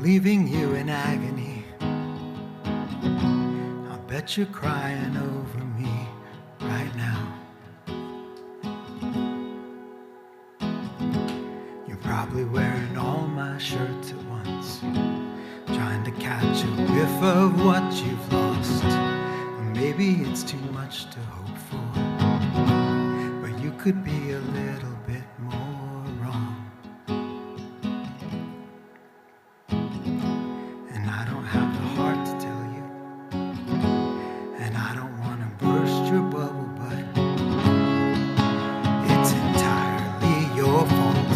leaving you in agony. I'll bet you're crying over me right now. You're probably wearing all my shirts at once, trying to catch a whiff of what you've lost. Or maybe it's too much to hope for, but you could be a little bit more wrong. And I don't have the heart to tell you, and I don't want to burst your bubble, but it's entirely your fault.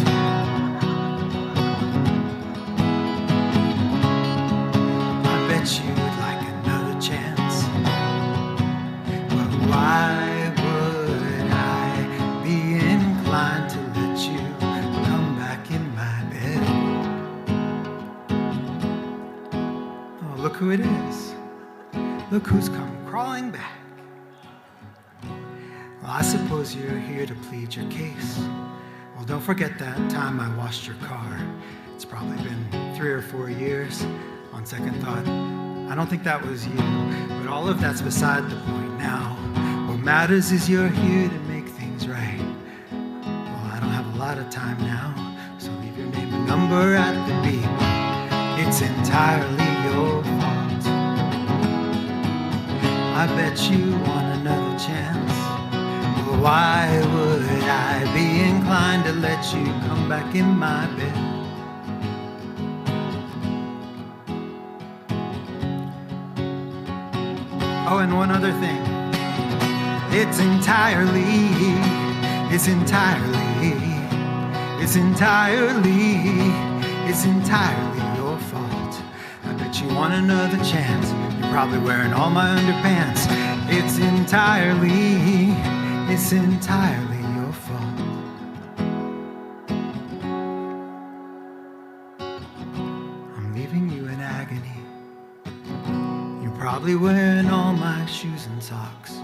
I bet you'd like another chance, but why would I be inclined to let you come back in my bed? Oh, look who it is. Look who's come crawling back. Well, I suppose you're here to plead your case. Well, don't forget that time I washed your car. It's probably been 3 or 4 years. On second thought, I don't think that was you. But all of that's beside the point now. What matters is you're here to make things right. Well, I don't have a lot of time now, so leave your name and number at the beep. It's entirely your fault. I bet you want another chance. Well, why would I be inclined to let you come back in my bed? Oh, and one other thing. It's entirely your fault. I bet you want another chance. You're probably wearing all my underpants. It's entirely your fault. I'm leaving you in agony. You're probably wearing all my shoes and socks.